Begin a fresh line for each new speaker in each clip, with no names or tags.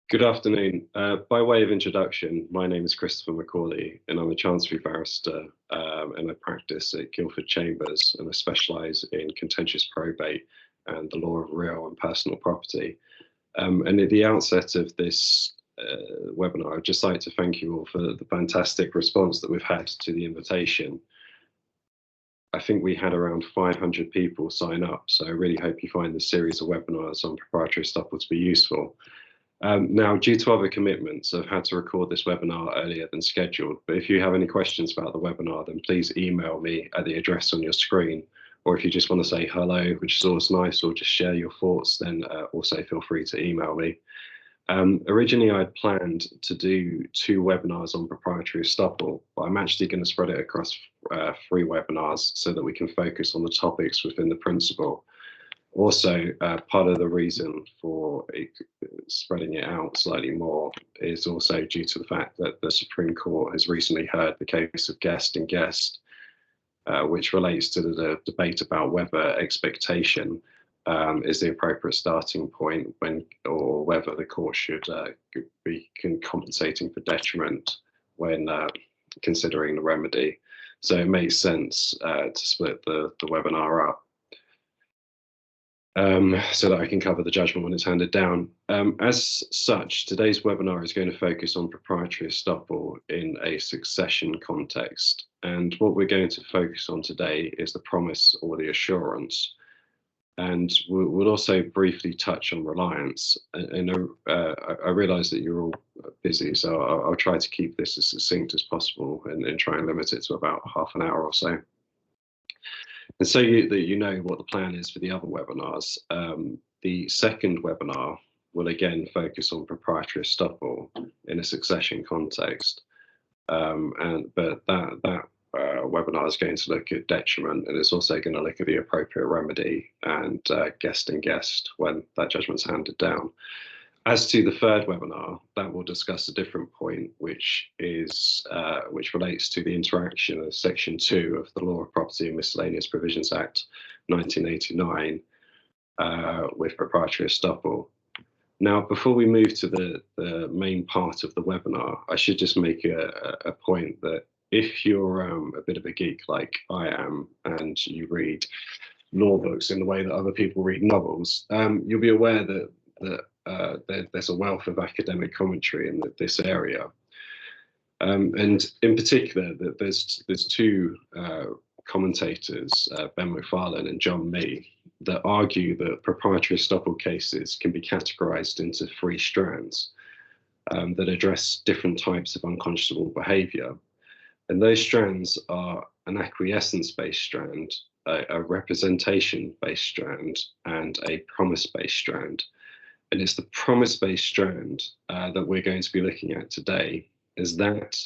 Good afternoon. By way of introduction, my name is Christopher McCauley, and I'm a Chancery barrister, and I practice at Guildford Chambers, and I specialise in contentious probate and the law of real and personal property. And at the outset of this webinar, I'd just like to thank you all for the fantastic response that we've had to the invitation. I think we had around 500 people sign up, so I really hope you find this series of webinars on proprietary estoppel to be useful. Now, due to other commitments, I've had to record this webinar earlier than scheduled, but if you have any questions about the webinar, then please email me at the address on your screen, or if you just want to say hello, which is always nice, or just share your thoughts, then also feel free to email me. Originally, I'd planned to do 2 webinars on proprietary estoppel, but I'm actually going to spread it across 3 webinars so that we can focus on the topics within the principle. Also, part of the reason for spreading it out slightly more is also due to the fact that the Supreme Court has recently heard the case of Guest and Guest, which relates to the debate about whether expectation is the appropriate starting point or whether the court should be compensating for detriment when considering the remedy. So it makes sense to split the webinar up. So that I can cover the judgment when it's handed down. As such, today's webinar is going to focus on proprietary estoppel in a succession context. And what we're going to focus on today is the promise or the assurance. And we'll also briefly touch on reliance. And I realise that you're all busy, so I'll try to keep this as succinct as possible and try and limit it to about half an hour or so. And so that you know what the plan is for the other webinars, the second webinar will again focus on proprietary estoppel in a succession context. But that webinar is going to look at detriment, and it's also going to look at the appropriate remedy and guest and guest when that judgment's handed down. As to the third webinar, that will discuss a different point, which relates to the interaction of Section 2 of the Law of Property and Miscellaneous Provisions Act 1989 with proprietary estoppel. Now, before we move to the main part of the webinar, I should just make a point that if you're a bit of a geek like I am and you read law books in the way that other people read novels, you'll be aware that there's a wealth of academic commentary in this area, and in particular, there's 2 commentators, Ben McFarlane and John Mee, that argue that proprietary estoppel cases can be categorized into 3 strands that address different types of unconscionable behavior, and those strands are an acquiescence-based strand, a representation-based strand, and a promise-based strand. And it's the promise-based strand that we're going to be looking at today, as that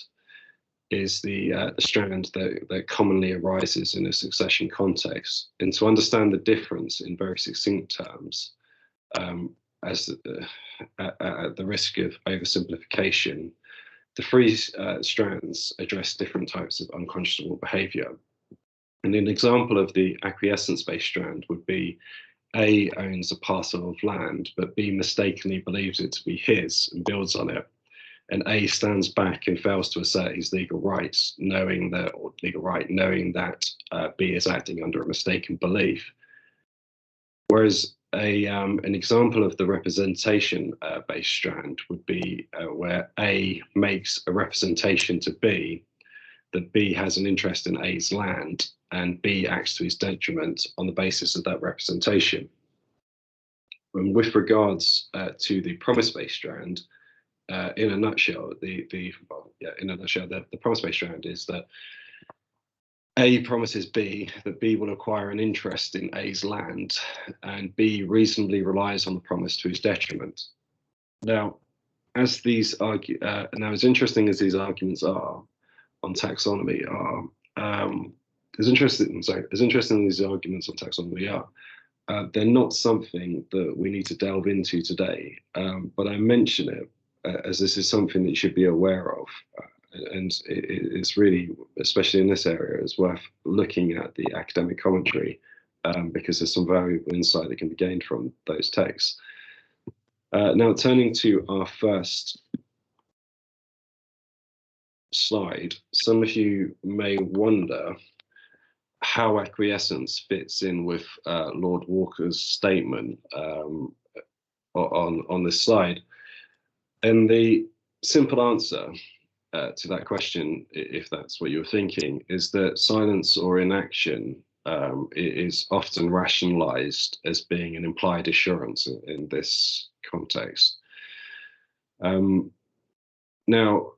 is the strand that commonly arises in a succession context. And to understand the difference in very succinct terms, at the risk of oversimplification, the 3 strands address different types of unconscionable behaviour. And an example of the acquiescence-based strand would be A owns a parcel of land, but B mistakenly believes it to be his and builds on it. And A stands back and fails to assert his legal rights, knowing that B is acting under a mistaken belief. Whereas an example of the representation-based strand would be where A makes a representation to B that B has an interest in A's land, and B acts to his detriment on the basis of that representation. And with regards to the promise-based strand, in a nutshell, the promise-based strand is that A promises B that B will acquire an interest in A's land, and B reasonably relies on the promise to his detriment. Now, as interesting as these arguments are on taxonomy as interesting as these arguments on taxonomy are, they're not something that we need to delve into today, but I mention it as this is something that you should be aware of, and it's really, especially in this area, it's worth looking at the academic commentary because there's some valuable insight that can be gained from those texts. Now, turning to our first slide, some of you may wonder how acquiescence fits in with Lord Walker's statement on this slide. And the simple answer to that question, if that's what you're thinking, is that silence or inaction is often rationalized as being an implied assurance in this context. Now,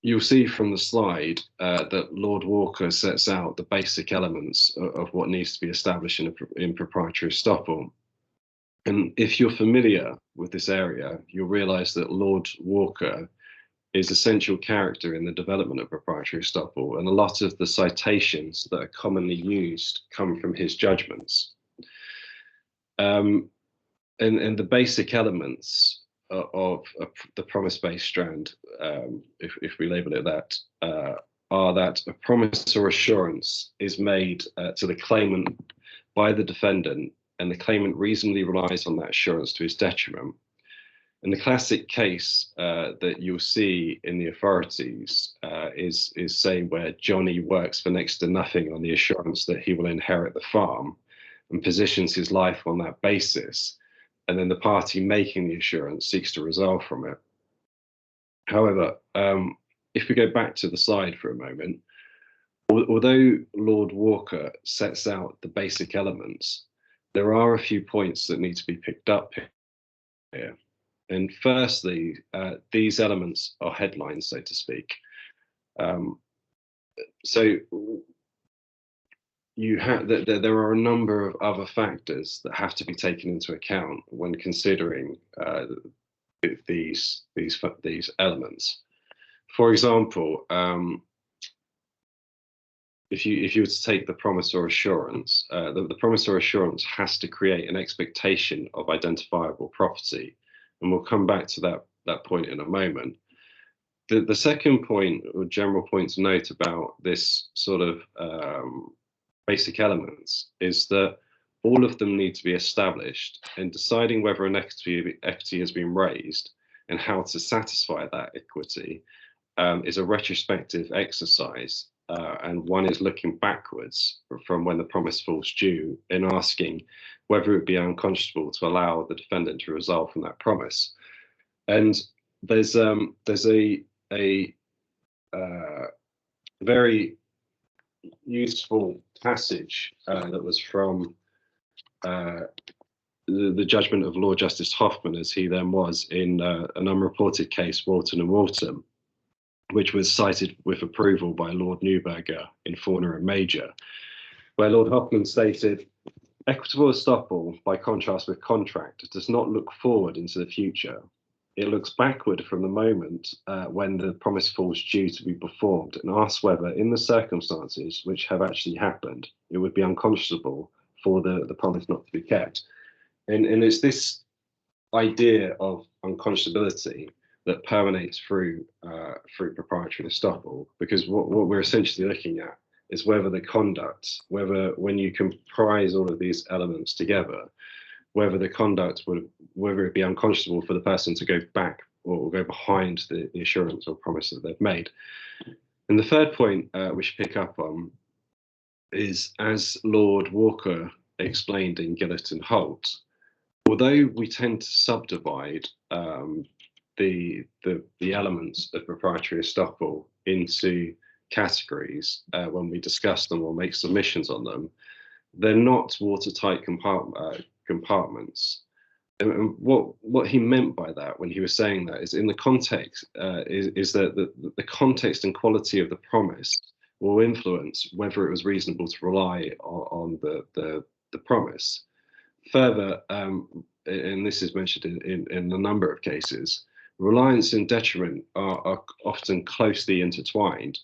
you'll see from the slide that Lord Walker sets out the basic elements of what needs to be established in proprietary estoppel. And if you're familiar with this area, you'll realize that Lord Walker is a central character in the development of proprietary estoppel, and a lot of the citations that are commonly used come from his judgments. And the basic elements of the promise-based strand, if we label it that, are that a promise or assurance is made to the claimant by the defendant, and the claimant reasonably relies on that assurance to his detriment. And the classic case that you'll see in the authorities is say where Johnny works for next to nothing on the assurance that he will inherit the farm and positions his life on that basis. And then the party making the assurance seeks to resolve from it. However, if we go back to the slide for a moment, although Lord Walker sets out the basic elements, there are a few points that need to be picked up here. And firstly, these elements are headlines, so to speak. So there are a number of other factors that have to be taken into account when considering these elements. For example, if you were to take the promise or assurance, the promise or assurance has to create an expectation of identifiable property. And we'll come back to that point in a moment. The second point, or general point to note about this sort of basic elements, is that all of them need to be established, and deciding whether an equity has been raised and how to satisfy that equity is a retrospective exercise, and one is looking backwards from when the promise falls due and asking whether it would be unconscionable to allow the defendant to resolve from that promise. And there's a very useful passage that was from the judgment of Lord Justice Hoffman, as he then was, in an unreported case, Walton and Walton, which was cited with approval by Lord Neuberger in Fauna and Major, where Lord Hoffman stated, "Equitable estoppel, by contrast with contract, does not look forward into the future. It looks backward from the moment when the promise falls due to be performed, and asks whether, in the circumstances which have actually happened, it would be unconscionable for the promise not to be kept." And it's this idea of unconscionability that permeates through proprietary estoppel, because what we're essentially looking at is whether the conduct, when you comprise all of these elements together, whether the conduct whether it be unconscionable for the person to go back or go behind the assurance or promise that they've made. And the third point we should pick up on is, as Lord Walker explained in Gillett and Holt, although we tend to subdivide the elements of proprietary estoppel into categories when we discuss them or make submissions on them, they're not watertight compartments. And what he meant by that when he was saying that is, in the context, is that the context and quality of the promise will influence whether it was reasonable to rely on the promise. Further, and this is mentioned in a number of cases, reliance and detriment are often closely intertwined.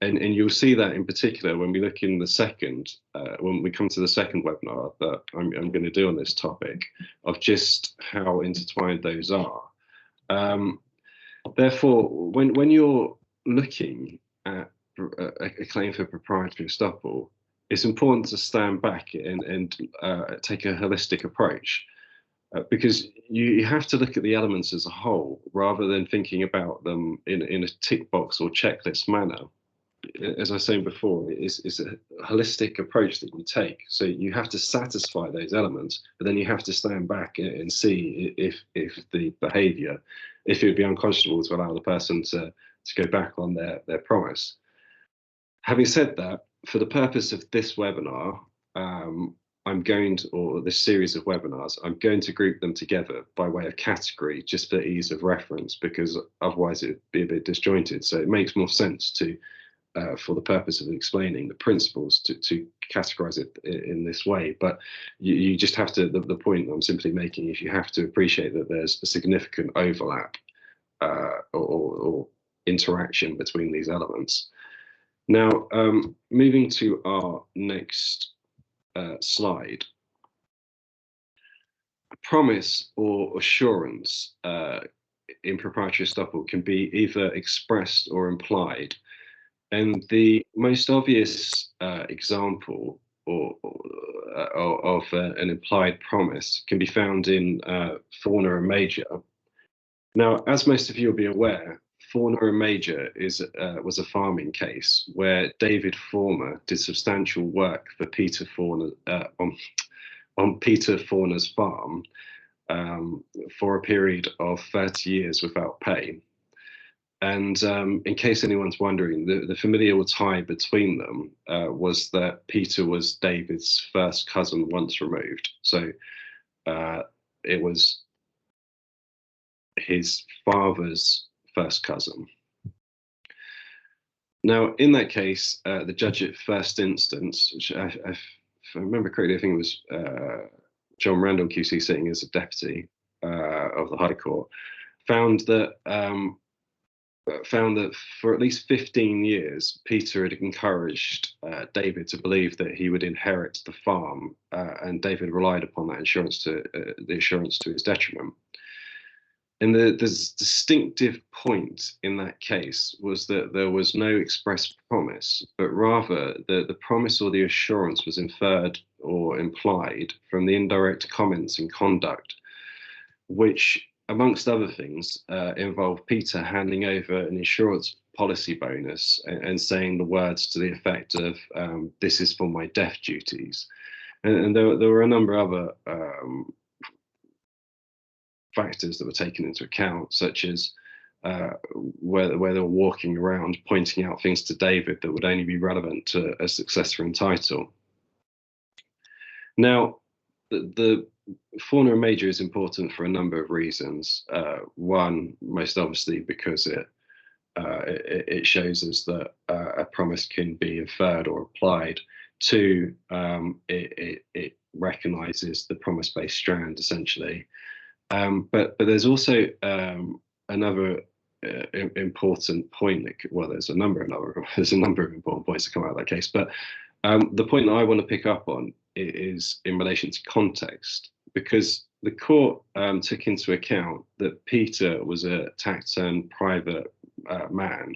And you'll see that in particular when we look in the second, when we come to the second webinar that I'm going to do on this topic, of just how intertwined those are. Therefore, when you're looking at a claim for proprietary estoppel, it's important to stand back and take a holistic approach. because you have to look at the elements as a whole rather than thinking about them in a tick box or checklist manner. As I was saying before, it's a holistic approach that you take. So you have to satisfy those elements, but then you have to stand back and see if the behaviour, if it would be unconscionable to allow the person to go back on their promise. Having said that, for the purpose of this webinar, I'm going to, or this series of webinars, I'm going to group them together by way of category, just for ease of reference, because otherwise it'd be a bit disjointed. So it makes more sense to, for the purpose of explaining the principles, to categorize it in this way. But you just have to, the point I'm simply making is you have to appreciate that there's a significant overlap or interaction between these elements. Now, moving to our next slide. A promise or assurance in proprietary estoppel can be either expressed or implied. And the most obvious example of an implied promise can be found in Fauna and Major. Now, as most of you will be aware, Fauna and Major was a farming case where David Former did substantial work for Peter Fauna on Peter Fauna's farm for a period of 30 years without pay. And in case anyone's wondering, the familial tie between them was that Peter was David's first cousin once removed. So it was his father's first cousin. Now, in that case, the judge at first instance, which if I remember correctly, I think it was John Randall QC sitting as a deputy of the High Court, found that for at least 15 years, Peter had encouraged David to believe that he would inherit the farm, and David relied upon that assurance to his detriment. And the distinctive point in that case was that there was no express promise, but rather the promise or the assurance was inferred or implied from the indirect comments and conduct, which, amongst other things, involved Peter handing over an insurance policy bonus and saying the words to the effect of, "This is for my death duties." And there were a number of other factors that were taken into account, such as where they were walking around pointing out things to David that would only be relevant to a successor in title. Now, the Fauna and Major is important for a number of reasons. One, most obviously, because it shows us that a promise can be inferred or applied. Two, it recognises the promise-based strand, essentially. But there's also another important point. Well, there's a number of important points that come out of that case. But the point that I want to pick up on is in relation to context, because the court took into account that Peter was a taciturn private man,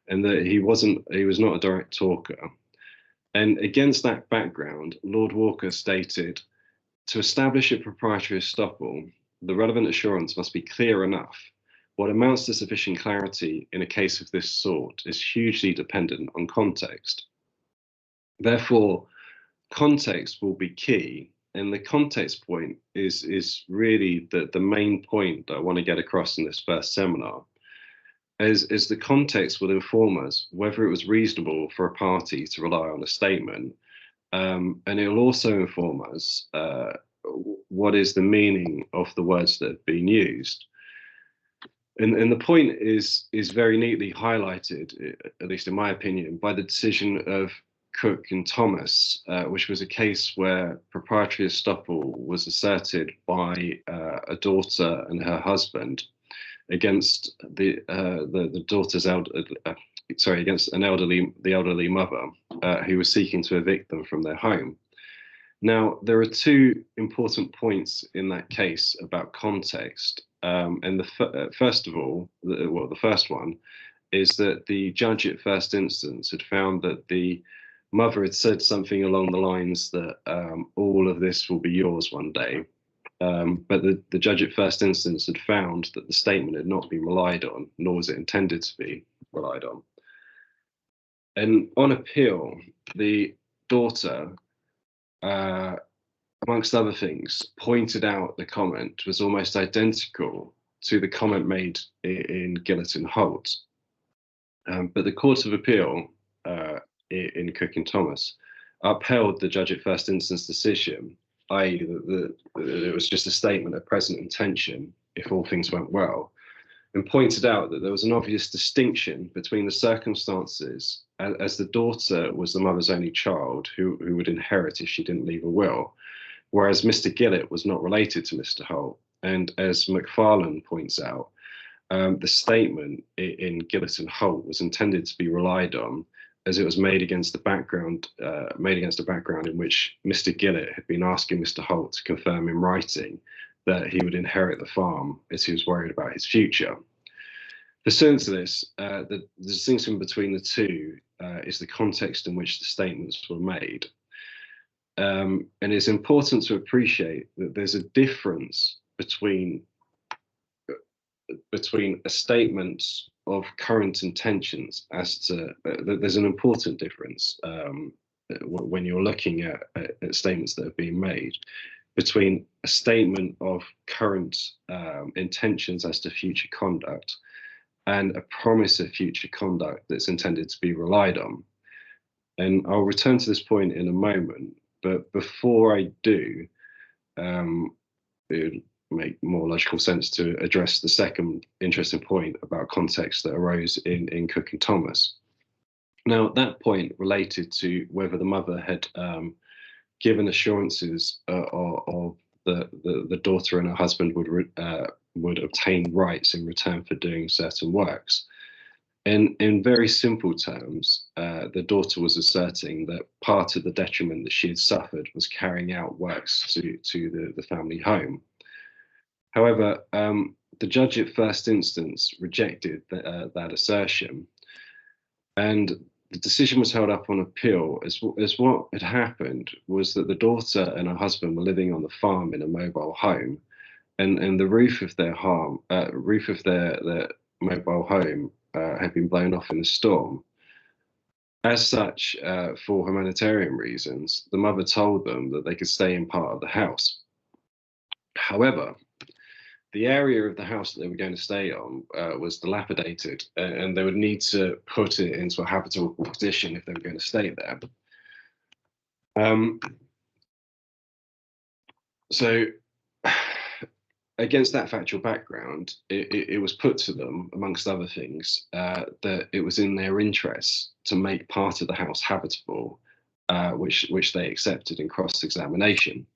and that he was not a direct talker. And against that background, Lord Walker stated, "To establish a proprietary estoppel, the relevant assurance must be clear enough. What amounts to sufficient clarity in a case of this sort is hugely dependent on context. Therefore, context will be key." And the context point is really the main point that I want to get across in this first seminar, as the context will inform us whether it was reasonable for a party to rely on a statement, and it will also inform us what is the meaning of the words that have been used. And the point is very neatly highlighted, at least in my opinion, by the decision of Cook and Thomas, which was a case where proprietary estoppel was asserted by a daughter and her husband against the daughter's against the elderly mother who was seeking to evict them from their home. Now, there are two important points in that case about context, and first of all, the first one is that the judge at first instance had found that the mother had said something along the lines that all of this will be yours one day. But the judge at first instance had found that the statement had not been relied on, nor was it intended to be relied on. And on appeal, the daughter, amongst other things, pointed out the comment was almost identical to the comment made in Gillett and Holt. But the Court of Appeal in Cook and Thomas upheld the judge at first instance decision, i.e. that it was just a statement of present intention if all things went well, and pointed out that there was an obvious distinction between the circumstances as the daughter was the mother's only child who would inherit if she didn't leave a will, whereas Mr. Gillett was not related to Mr. Holt. And as McFarlane points out, the statement in Gillett and Holt was intended to be relied on as it was made against the background in which Mr. Gillett had been asking Mr. Holt to confirm in writing that he would inherit the farm as he was worried about his future. Pursuant to this, the distinction between the two is the context in which the statements were made. And it's important to appreciate that there's a difference between a statement of current intentions as to, there's an important difference when you're looking at statements that are being made between a statement of current intentions as to future conduct and a promise of future conduct that's intended to be relied on. And I'll return to this point in a moment, but before I do, it would make more logical sense to address the second interesting point about context that arose in Cook and Thomas. Now, that point related to whether the mother had given assurances of the daughter and her husband would obtain rights in return for doing certain works. And in very simple terms, the daughter was asserting that part of the detriment that she had suffered was carrying out works to the family home. However, the judge at first instance rejected that assertion, and the decision was held up on appeal as what had happened was that the daughter and her husband were living on the farm in a mobile home, and the roof of their mobile home had been blown off in a storm. As such, for humanitarian reasons, the mother told them that they could stay in part of the house. However, the area of the house that they were going to stay on was dilapidated, and they would need to put it into a habitable position if they were going to stay there. So against that factual background, it was put to them, amongst other things, that it was in their interests to make part of the house habitable, which they accepted in cross-examination.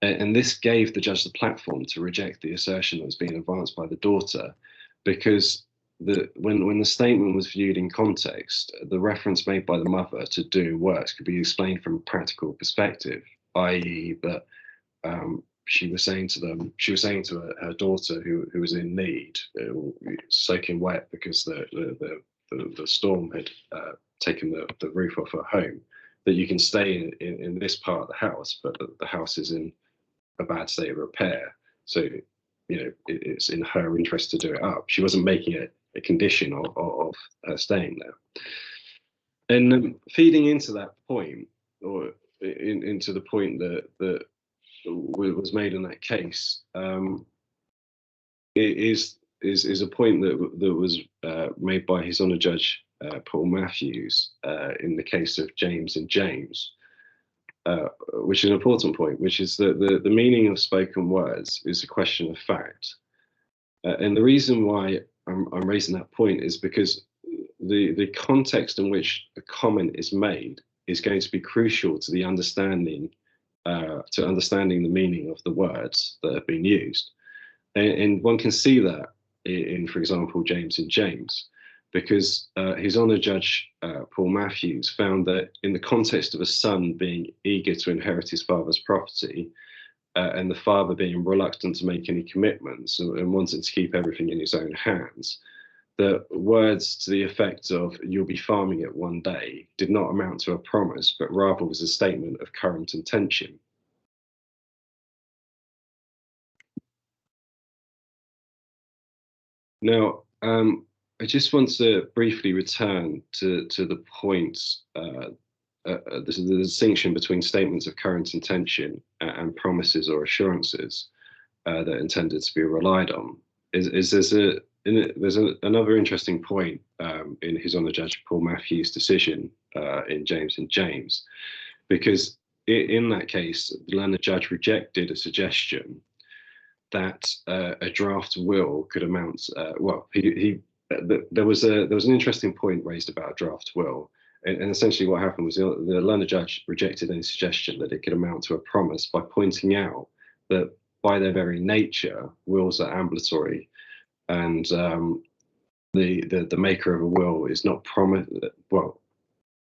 And this gave the judge the platform to reject the assertion that was being advanced by the daughter, because when the statement was viewed in context, the reference made by the mother to doing works could be explained from a practical perspective, i.e. that she was saying to her daughter who was in need, soaking wet because the storm had taken the roof off her home, that you can stay in this part of the house, but the house is in a bad state of repair. So, it's in her interest to do it up. She wasn't making it a condition of her staying there. And feeding into that point, or into the point that was made in that case, it is a point that was made by His Honour Judge Paul Matthews in the case of James and James, which is an important point, which is that the meaning of spoken words is a question of fact. And the reason why I'm raising that point is because the context in which a comment is made is going to be crucial to the understanding the meaning of the words that have been used. And one can see that in, for example, James and James, because His Honour Judge Paul Matthews found that in the context of a son being eager to inherit his father's property, and the father being reluctant to make any commitments and wanting to keep everything in his own hands, that words to the effect of "you'll be farming it one day" did not amount to a promise, but rather was a statement of current intention. Now, I just want to briefly return to the point, the distinction between statements of current intention and promises or assurances that are intended to be relied on. There's another interesting point in His Honour Judge Paul Matthews' decision in James and James, because in that case, the learned judge rejected a suggestion that a draft will could amount. There was an interesting point raised about a draft will, and essentially what happened was the learned judge rejected any suggestion that it could amount to a promise by pointing out that by their very nature, wills are ambulatory, and the maker of a will is not promised. Well,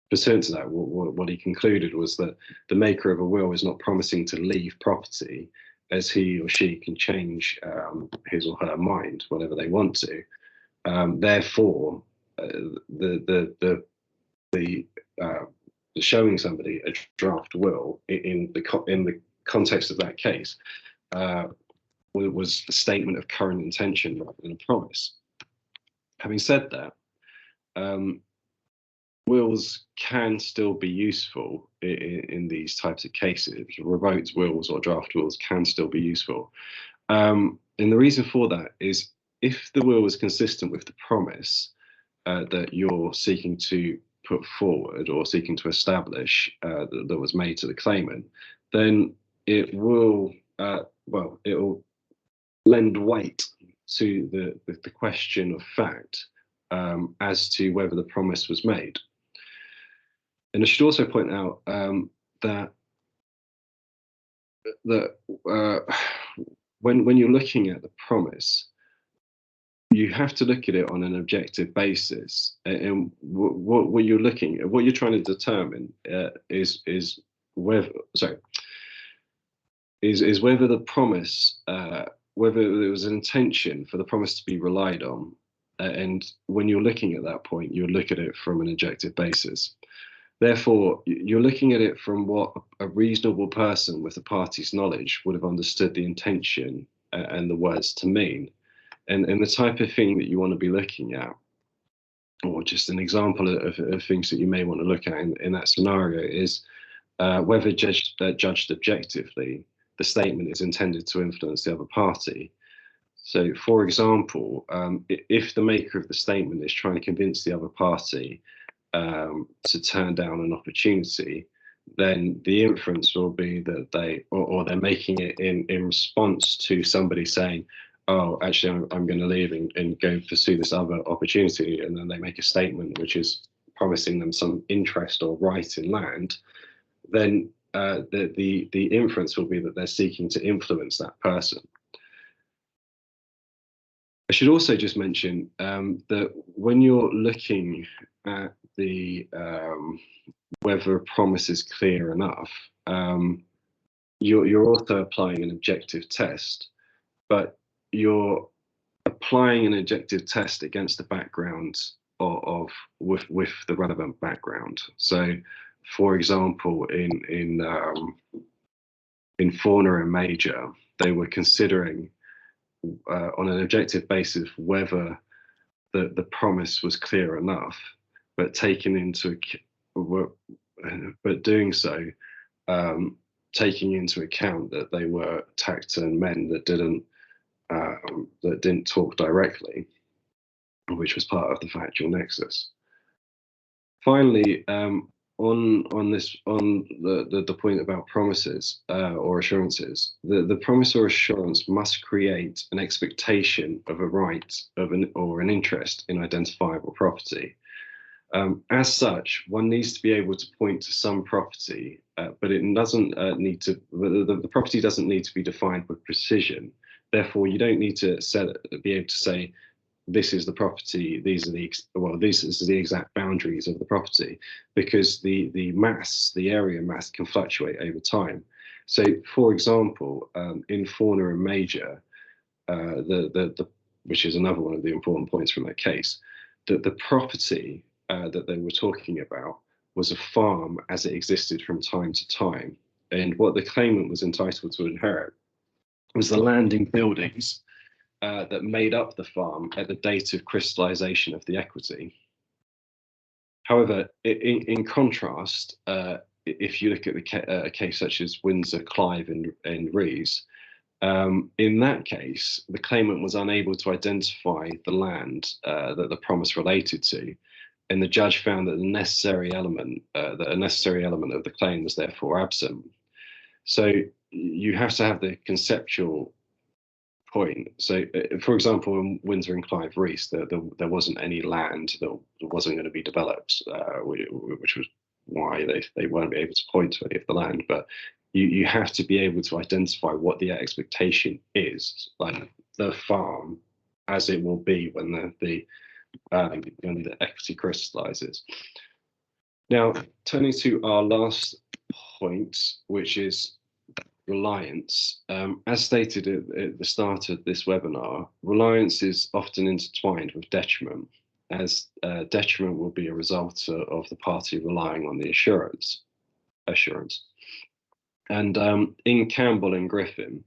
pursuant to that, what he concluded was that the maker of a will is not promising to leave property, as he or she can change his or her mind whenever they want to. Therefore, the showing somebody a draft will in the context of that case was a statement of current intention rather than a promise. Having said that, wills can still be useful in these types of cases. Revoked wills or draft wills can still be useful. And the reason for that is if the will is consistent with the promise that you're seeking to put forward or seeking to establish that was made to the claimant, then it will, it will lend weight to the question of fact as to whether the promise was made. And I should also point out that when you're looking at the promise, you have to look at it on an objective basis. And what you're looking at, what you're trying to determine is whether the promise, whether there was an intention for the promise to be relied on. And when you're looking at that point, you look at it from an objective basis. Therefore, you're looking at it from what a reasonable person with the party's knowledge would have understood the intention and the words to mean. And the type of thing that you want to be looking at, or just an example of things that you may want to look at in that scenario, is whether judged objectively, the statement is intended to influence the other party. So, for example, if the maker of the statement is trying to convince the other party to turn down an opportunity, then the inference will be that they're making it in response to somebody saying, oh, actually, I'm going to leave and go pursue this other opportunity. And then they make a statement which is promising them some interest or right in land. Then the inference will be that they're seeking to influence that person. I should also just mention that when you're looking at the whether a promise is clear enough, you're also applying an objective test, but you're applying an objective test against the background with the relevant background. So, for example, in Fauna and Major, they were considering on an objective basis whether the promise was clear enough, but doing so taking into account that they were taciturn men that didn't talk directly, which was part of the factual nexus. Finally, on the point about promises or assurances, the promise or assurance must create an expectation of a right or an interest in identifiable property. As such, one needs to be able to point to some property, but it doesn't need to. The property doesn't need to be defined with precision. Therefore, you don't need to be able to say, this is the property, this is the exact boundaries of the property, because the area mass can fluctuate over time. So, for example, in Fauna and Major, which is another one of the important points from that case, that the property that they were talking about was a farm as it existed from time to time. And what the claimant was entitled to inherit was the landing buildings that made up the farm at the date of crystallization of the equity. However, in contrast, if you look at a case such as Windsor Clive in Rees, in that case, the claimant was unable to identify the land that the promise related to, and the judge found that a necessary element of the claim was therefore absent. So you have to have the conceptual point. So, for example, in Windsor and Clive Rees, there wasn't any land that wasn't going to be developed, which was why they weren't able to point to any of the land. But you have to be able to identify what the expectation is, like the farm as it will be when the equity crystallizes. Now, turning to our last point, which is reliance. As stated at the start of this webinar, reliance is often intertwined with detriment, as detriment will be a result of the party relying on the assurance. And in Campbell and Griffin,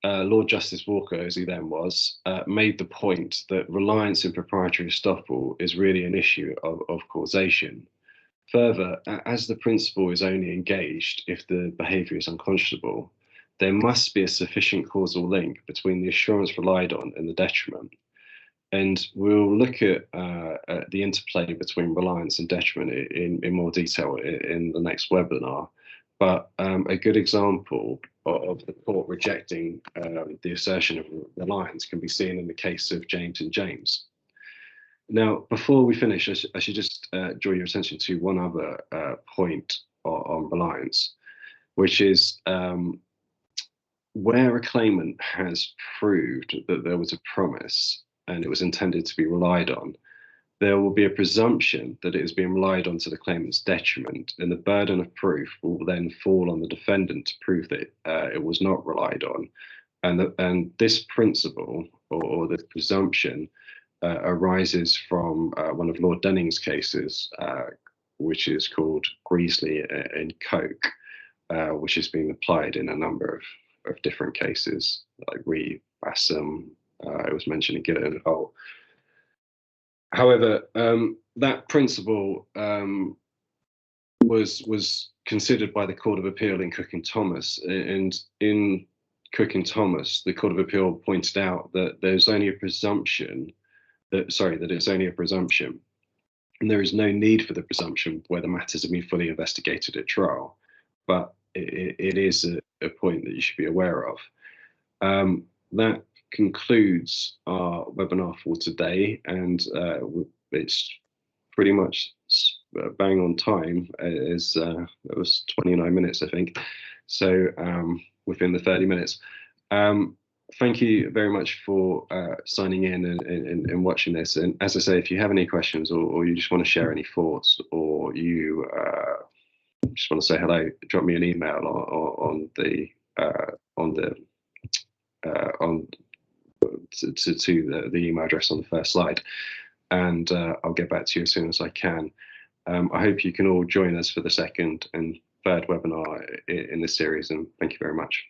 Lord Justice Walker, as he then was, made the point that reliance in proprietary estoppel is really an issue of causation. Further, as the principal is only engaged if the behaviour is unconscionable, there must be a sufficient causal link between the assurance relied on and the detriment. And we'll look at the interplay between reliance and detriment in more detail in the next webinar. But a good example of the court rejecting the assertion of reliance can be seen in the case of James and James. Now, before we finish, I should just draw your attention to one other point on reliance, which is where a claimant has proved that there was a promise and it was intended to be relied on, there will be a presumption that it is being relied on to the claimant's detriment, and the burden of proof will then fall on the defendant to prove that it was not relied on. And this principle or the presumption arises from one of Lord Denning's cases, which is called Greasley and Coke, which has been applied in a number of different cases, like Bassam, it was mentioned in Gillett and Holt. However, that principle was considered by the Court of Appeal in Cook and Thomas, and in Cook and Thomas, the Court of Appeal pointed out that there's only a presumption that it's only a presumption, and there is no need for the presumption where the matters have been fully investigated at trial. But it is a point that you should be aware of. That concludes our webinar for today, and it's pretty much bang on time. It was 29 minutes, I think, so within the 30 minutes. Thank you very much for signing in and watching this. And as I say, if you have any questions or you just want to share any thoughts, or you just want to say hello, drop me an email on the email address on the first slide, and I'll get back to you as soon as I can. I hope you can all join us for the second and third webinar in this series, and thank you very much.